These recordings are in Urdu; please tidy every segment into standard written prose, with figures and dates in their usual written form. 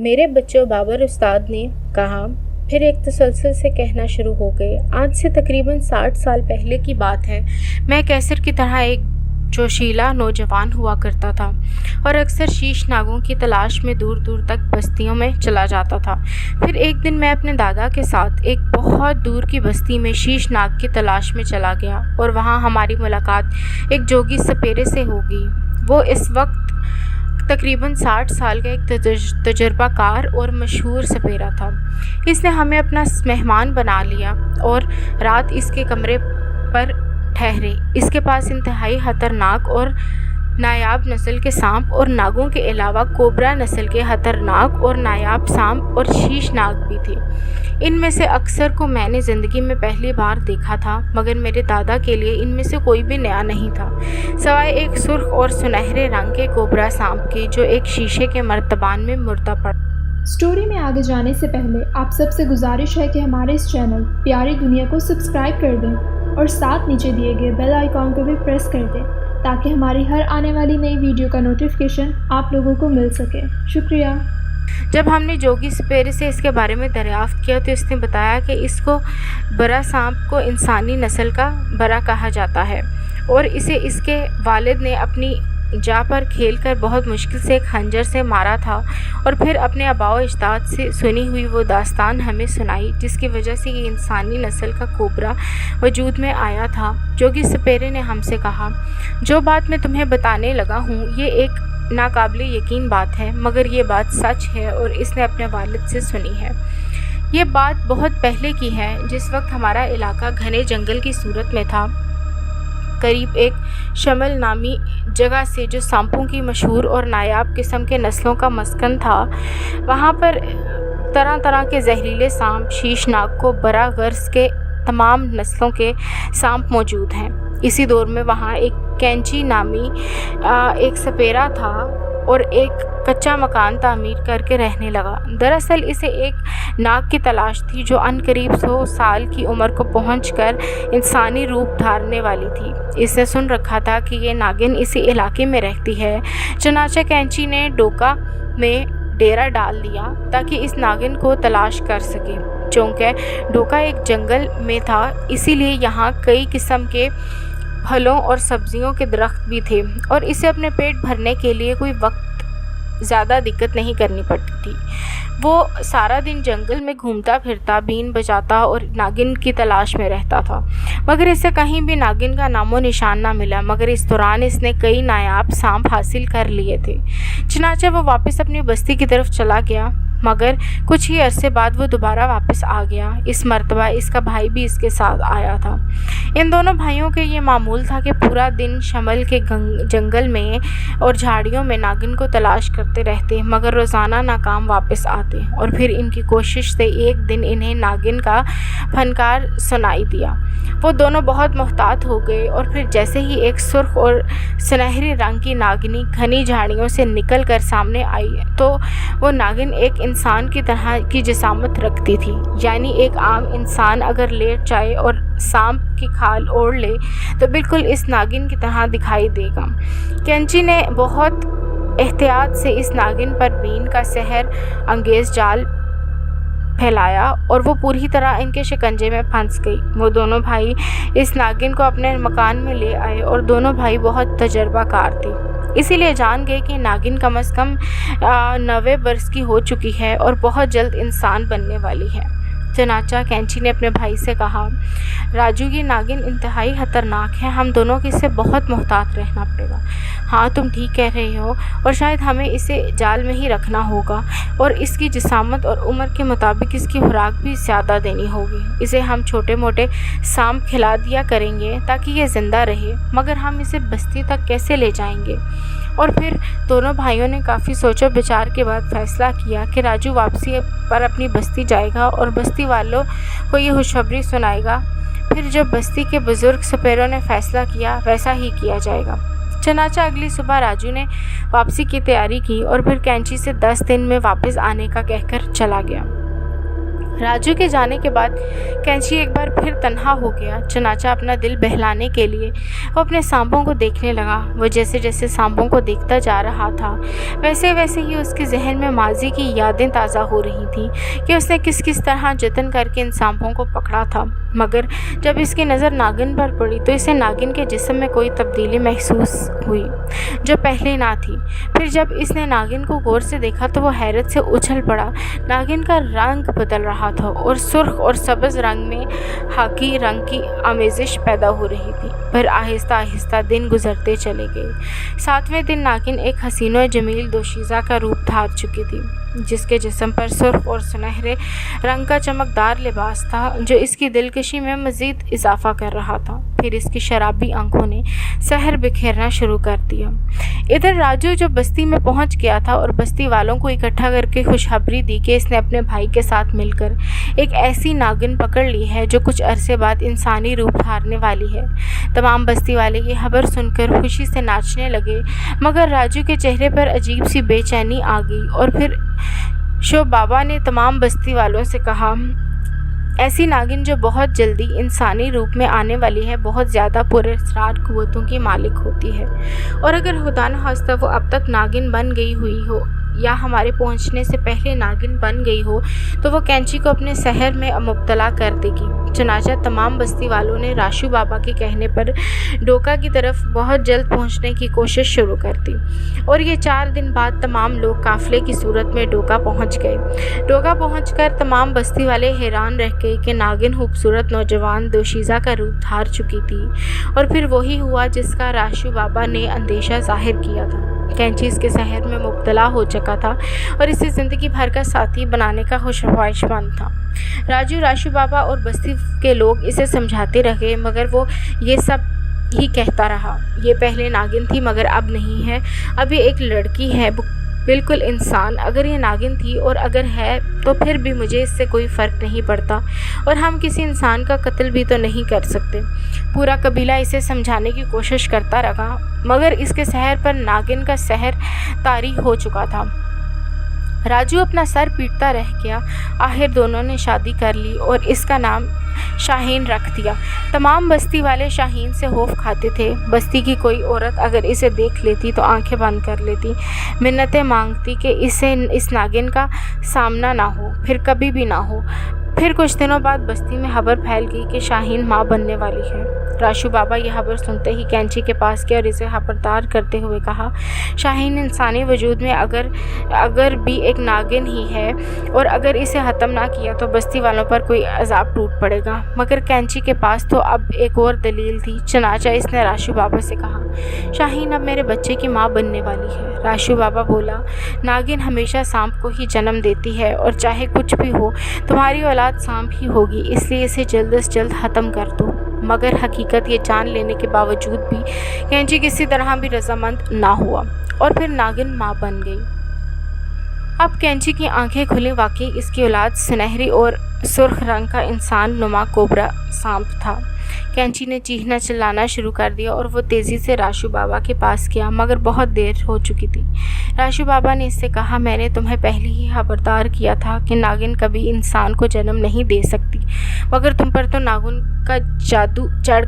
میرے بچوں بابر استاد نے کہا، پھر ایک تسلسل سے کہنا شروع ہو گئے۔ آج سے تقریباً 60 سال پہلے کی بات ہے۔ میں کیسر کی طرح ایک جوشیلا نوجوان ہوا کرتا تھا اور اکثر شیش ناگوں کی تلاش میں دور دور تک بستیوں میں چلا جاتا تھا۔ پھر ایک دن میں اپنے دادا کے ساتھ ایک بہت دور کی بستی میں شیش ناگ کی تلاش میں چلا گیا اور وہاں ہماری ملاقات ایک جوگی سپیرے سے ہو گئی۔ وہ اس وقت تقریباً 60 سال کا ایک تجربہ کار اور مشہور سپیرا تھا۔ اس نے ہمیں اپنا مہمان بنا لیا اور رات اس کے کمرے پر ٹھہرے۔ اس کے پاس انتہائی خطرناک اور نایاب نسل کے سانپ اور ناگوں کے علاوہ کوبرا نسل کے خطرناک اور نایاب سانپ اور شیش ناگ بھی تھے۔ ان میں سے اکثر کو میں نے زندگی میں پہلی بار دیکھا تھا، مگر میرے دادا کے لیے ان میں سے کوئی بھی نیا نہیں تھا، سوائے ایک سرخ اور سنہرے رنگ کے کوبرا سانپ کے جو ایک شیشے کے مرتبان میں مردہ پڑا۔ اسٹوری میں آگے جانے سے پہلے آپ سب سے گزارش ہے کہ ہمارے اس چینل پیاری دنیا کو سبسکرائب کر دیں اور ساتھ نیچے دیے گئے بیل آئیکن کو بھی پریس کر دیں تاکہ ہماری ہر آنے والی نئی ویڈیو کا نوٹیفیکیشن آپ لوگوں کو مل سکے۔ شکریہ۔ جب ہم نے جوگی سپیرے سے اس کے بارے میں دریافت کیا تو اس نے بتایا کہ اس کو برا سانپ کو انسانی نسل کا برا کہا جاتا ہے اور اسے اس کے والد نے اپنی جا پر کھیل کر بہت مشکل سے ایک خنجر سے مارا تھا، اور پھر اپنے آباء و اجداد سے سنی ہوئی وہ داستان ہمیں سنائی جس کی وجہ سے یہ انسانی نسل کا کوبرا وجود میں آیا تھا۔ جوگی سپیرے نے ہم سے کہا، جو بات میں تمہیں بتانے لگا ہوں یہ ایک ناقابل یقین بات ہے، مگر یہ بات سچ ہے اور اس نے اپنے والد سے سنی ہے۔ یہ بات بہت پہلے کی ہے، جس وقت ہمارا علاقہ گھنے جنگل کی صورت میں تھا، قریب ایک شمل نامی جگہ سے جو سانپوں کی مشہور اور نایاب قسم کے نسلوں کا مسکن تھا۔ وہاں پر طرح طرح کے زہریلے سانپ، شیش ناگ کو برا غرض کے تمام نسلوں کے سانپ موجود ہیں۔ اسی دور میں وہاں ایک کینچی نامی ایک سپیرا تھا اور ایک کچا مکان تعمیر کر کے رہنے لگا۔ دراصل اسے ایک ناگ کی تلاش تھی جو قریب 100 سال کی عمر کو پہنچ کر انسانی روپ دھارنے والی تھی۔ اس نے سن رکھا تھا کہ یہ ناگن اسی علاقے میں رہتی ہے، چنانچہ کینچی نے ڈوکا میں ڈیرا ڈال دیا تاکہ اس ناگن کو تلاش کر سکے۔ چونکہ ڈوکا ایک جنگل میں تھا اسی لیے یہاں کئی قسم کے پھلوں اور سبزیوں کے درخت بھی تھے اور اسے اپنے پیٹ بھرنے کے لیے کوئی وقت زیادہ دقت نہیں کرنی پڑتی تھی۔ وہ سارا دن جنگل میں گھومتا پھرتا، بین بجاتا اور ناگن کی تلاش میں رہتا تھا، مگر اسے کہیں بھی ناگن کا نام و نشان نہ ملا۔ مگر اس دوران اس نے کئی نایاب سانپ حاصل کر لیے تھے، چنانچہ وہ واپس اپنی بستی کی طرف چلا گیا، مگر کچھ ہی عرصے بعد وہ دوبارہ واپس آ گیا۔ اس مرتبہ اس کا بھائی بھی اس کے ساتھ آیا تھا۔ ان دونوں بھائیوں کے یہ معمول تھا کہ پورا دن شمل کے جنگل میں اور جھاڑیوں میں ناگن کو تلاش کرتے رہتے، مگر روزانہ ناکام واپس آتے، اور پھر ان کی کوشش سے ایک دن انہیں ناگن کا فنکار سنائی دیا۔ وہ دونوں بہت محتاط ہو گئے اور پھر جیسے ہی ایک سرخ اور سنہری رنگ کی ناگنی گھنی جھاڑیوں سے نکل کر سامنے آئی تو وہ ناگن ایک انسان کی طرح کی جسامت رکھتی تھی، یعنی ایک عام انسان اگر لیٹ جائے اور سانپ کی کھال اوڑھ لے تو بالکل اس ناگن کی طرح دکھائی دے گا۔ کینچی نے بہت احتیاط سے اس ناگن پر بین کا سحر انگیز جال پھیلایا اور وہ پوری طرح ان کے شکنجے میں پھنس گئی۔ وہ دونوں بھائی اس ناگن کو اپنے مکان میں لے آئے اور دونوں بھائی بہت تجربہ کار تھے، اسی لیے جان گئے کہ ناگن کم از کم 90 برس کی ہو چکی ہے اور بہت جلد انسان بننے والی ہے۔ چنانچہ کینچی نے اپنے بھائی سے کہا، راجو یہ ناگن انتہائی خطرناک ہے، ہم دونوں کو اس سے بہت محتاط رہنا پڑے گا۔ ہاں تم ٹھیک کہہ رہے ہو، اور شاید ہمیں اسے جال میں ہی رکھنا ہوگا اور اس کی جسامت اور عمر کے مطابق اس کی خوراک بھی زیادہ دینی ہوگی۔ اسے ہم چھوٹے موٹے سانپ کھلا دیا کریں گے تاکہ یہ زندہ رہے، مگر ہم اسے بستی تک کیسے لے جائیں گے؟ اور پھر دونوں بھائیوں نے کافی سوچ و بچار کے بعد فیصلہ کیا کہ راجو واپسی پر اپنی بستی جائے گا اور بستی والوں کو یہ خوشخبری سنائے گا۔ پھر جو بستی کے بزرگ سپیروں نے فیصلہ کیا ویسا ہی کیا جائے گا۔ چنانچہ اگلی صبح راجو نے واپسی کی تیاری کی اور پھر کینچی سے 10 دن میں واپس آنے کا کہہ کر چلا گیا۔ راجو کے جانے کے بعد کینچی ایک بار پھر تنہا ہو گیا۔ چنانچہ اپنا دل بہلانے کے لیے وہ اپنے سانپوں کو دیکھنے لگا۔ وہ جیسے جیسے سانپوں کو دیکھتا جا رہا تھا ویسے ویسے ہی اس کے ذہن میں ماضی کی یادیں تازہ ہو رہی تھیں کہ اس نے کس کس طرح جتن کر کے ان سانپوں کو پکڑا تھا، مگر جب اس کی نظر ناگن پر پڑی تو اسے ناگن کے جسم میں کوئی تبدیلی محسوس ہوئی جو پہلے نہ تھی۔ پھر جب اس نے ناگن کو غور سے دیکھا تو وہ حیرت سے اچھل پڑا۔ ناگن کا رنگ بدل رہا تھا اور سرخ اور سبز رنگ میں خاکی رنگ کی آمیزش پیدا ہو رہی تھی، پر آہستہ آہستہ دن گزرتے چلے گئے۔ 7ویں دن ناگن ایک حسین و جمیل دوشیزہ کا روپ دھار چکی تھی، جس کے جسم پر سرخ اور سنہرے رنگ کا چمکدار لباس تھا جو اس کی دلکشی میں مزید اضافہ کر رہا تھا۔ پھر اس کی شرابی آنکھوں نے سحر بکھیرنا شروع کر دیا۔ ادھر راجو جو بستی میں پہنچ گیا تھا اور بستی والوں کو اکٹھا کر کے خوشخبری دی کہ اس نے اپنے بھائی کے ساتھ مل کر ایک ایسی ناگن پکڑ لی ہے جو کچھ عرصے بعد انسانی روپ دھارنے والی ہے۔ تمام بستی والے یہ خبر سن کر خوشی سے ناچنے لگے، مگر راجو کے چہرے پر عجیب سی بے چینی آ گئی اور پھر شو بابا نے تمام بستی والوں سے کہا، ایسی ناگن جو بہت جلدی انسانی روپ میں آنے والی ہے بہت زیادہ پراسرار قوتوں کی مالک ہوتی ہے، اور اگر خدا نخواستہ وہ اب تک ناگن بن گئی ہوئی ہو یا ہمارے پہنچنے سے پہلے ناگن بن گئی ہو تو وہ کینچی کو اپنے سحر میں مبتلا کر دے گی۔ چنانچہ تمام بستی والوں نے راشو بابا کے کہنے پر ڈوکا کی طرف بہت جلد پہنچنے کی کوشش شروع کر دی، اور یہ 4 دن بعد تمام لوگ قافلے کی صورت میں ڈوکا پہنچ گئے۔ ڈوکا پہنچ کر تمام بستی والے حیران رہ گئے کہ ناگن خوبصورت نوجوان دوشیزہ کا روپ دھار چکی تھی، اور پھر وہی ہوا جس کا راشو بابا نے اندیشہ ظاہر کیا تھا۔ کینچی اس کے سحر میں مبتلا ہو چکا تھا اور اسے زندگی بھر کا ساتھی بنانے کا خواہشمند تھا۔ راجو، راشو بابا اور بستی کے لوگ اسے سمجھاتے رہے، مگر وہ یہ سب ہی کہتا رہا، یہ پہلے ناگن تھی مگر اب نہیں ہے، اب یہ ایک لڑکی ہے، بالکل انسان۔ اگر یہ ناگن تھی اور اگر ہے تو پھر بھی مجھے اس سے کوئی فرق نہیں پڑتا، اور ہم کسی انسان کا قتل بھی تو نہیں کر سکتے۔ پورا قبیلہ اسے سمجھانے کی کوشش کرتا رہا، مگر اس کے سحر پر ناگن کا سحر طاری ہو چکا تھا۔ راجو اپنا سر پیٹتا رہ گیا۔ آخر دونوں نے شادی کر لی اور اس کا نام شاہین رکھ دیا۔ تمام بستی والے شاہین سے خوف کھاتے تھے۔ بستی کی کوئی عورت اگر اسے دیکھ لیتی تو آنکھیں بند کر لیتی، منتیں مانگتی کہ اسے اس ناگن کا سامنا نہ ہو، پھر کبھی بھی نہ ہو۔ پھر کچھ دنوں بعد بستی میں خبر پھیل گئی کہ شاہین ماں بننے والی ہے۔ راشو بابا یہ خبر سنتے ہی کینچی کے پاس گیا اور اسے خبردار کرتے ہوئے کہا، شاہین انسانی وجود میں اگر بھی ایک ناگن ہی ہے، اور اگر اسے ختم نہ کیا تو بستی والوں پر کوئی عذاب ٹوٹ پڑے گا۔ مگر کینچی کے پاس تو اب ایک اور دلیل تھی۔ چنانچہ اس نے راشو بابا سے کہا، شاہین اب میرے بچے کی ماں بننے والی ہے۔ راشو بابا بولا، ناگن ہمیشہ سانپ کو ہی جنم دیتی ہے، اور چاہے کچھ بھی ہو تمہاری اولاد سانپ ہی ہوگی، اس لیے اسے جلد از جلد ختم کر دو۔ مگر حقیقت یہ جان لینے کے باوجود بھی کینچی کسی طرح بھی رضامند نہ ہوا، اور پھر ناگن ماں بن گئی۔ اب کینچی کی آنکھیں کھلیں، واقعی اس کی اولاد سنہری اور سرخ رنگ کا انسان نما کوبرا سانپ تھا۔ کینچی نے چیخنا چلانا شروع کر دیا اور وہ تیزی سے راشو بابا کے پاس گیا، مگر بہت دیر ہو چکی تھی۔ راشو بابا نے اس سے کہا، میں نے تمہیں پہلے ہی خبردار کیا تھا کہ ناگن کبھی انسان کو جنم نہیں دے سکتی، مگر تم پر تو ناگن کا جادو چڑھ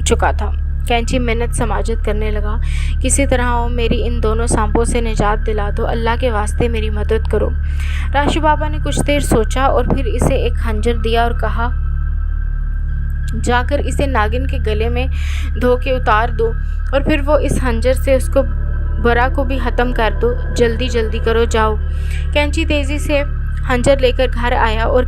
چکا تھا۔ کینچی منت سماجت کرنے لگا، کسی طرح ہو میری ان دونوں سانپوں سے نجات دلا دو، اللہ کے واسطے میری مدد کرو۔ راشو بابا نے کچھ دیر سوچا اور پھر اسے ایک خنجر دیا اور کہا، جا کر اسے ناگن کے گلے میں دھو کے اتار دو، اور پھر وہ اس خنجر سے اس کو برا کو بھی ختم کر دو، جلدی جلدی کرو، جاؤ۔ کینچی تیزی سے خنجر لے کر گھر آیا اور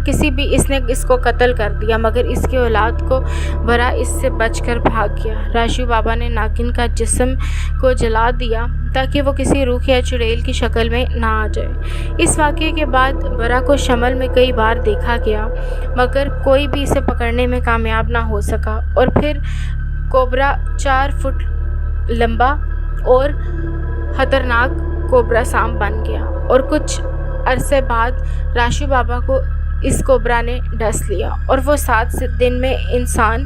کسی بھی اس نے اس کو قتل کر دیا، مگر اس کی اولاد کو برا اس سے بچ کر بھاگ گیا۔ راشو بابا نے ناگن کا جسم کو جلا دیا تاکہ وہ کسی روح یا چڑیل کی شکل میں نہ آ جائے۔ اس واقعے کے بعد برا کو شمال میں کئی بار دیکھا گیا، مگر کوئی بھی اسے پکڑنے میں کامیاب نہ ہو سکا، اور پھر کوبرا 4 فٹ لمبا اور خطرناک کوبرا سانپ بن گیا، اور کچھ عرصے بعد راشو بابا کو اس کوبرا نے ڈس لیا، اور وہ 7 دن میں انسان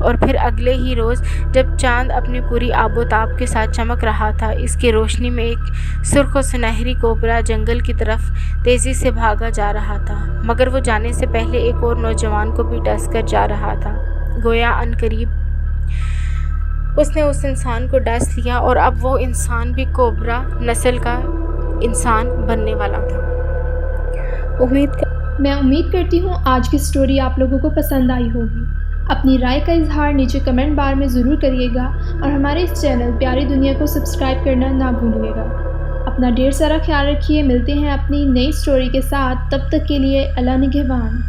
اور پھر اگلے ہی روز جب چاند اپنی پوری آب و تاب کے ساتھ چمک رہا تھا، اس کی روشنی میں ایک سرخ و سنہری کوبرا جنگل کی طرف تیزی سے بھاگا جا رہا تھا، مگر وہ جانے سے پہلے ایک اور نوجوان کو بھی ڈس کر جا رہا تھا۔ گویا ان قریب اس نے اس انسان کو ڈس لیا اور اب وہ انسان بھی کوبرا نسل کا انسان بننے والا تھا۔ میں امید کرتی ہوں آج کی سٹوری آپ لوگوں کو پسند آئی ہوگی۔ اپنی رائے کا اظہار نیچے کمنٹ بار میں ضرور کریے گا اور ہمارے اس چینل پیاری دنیا کو سبسکرائب کرنا نہ بھولیے گا۔ اپنا ڈھیر سارا خیال رکھیے، ملتے ہیں اپنی نئی سٹوری کے ساتھ، تب تک کے لیے اللہ نگہبان۔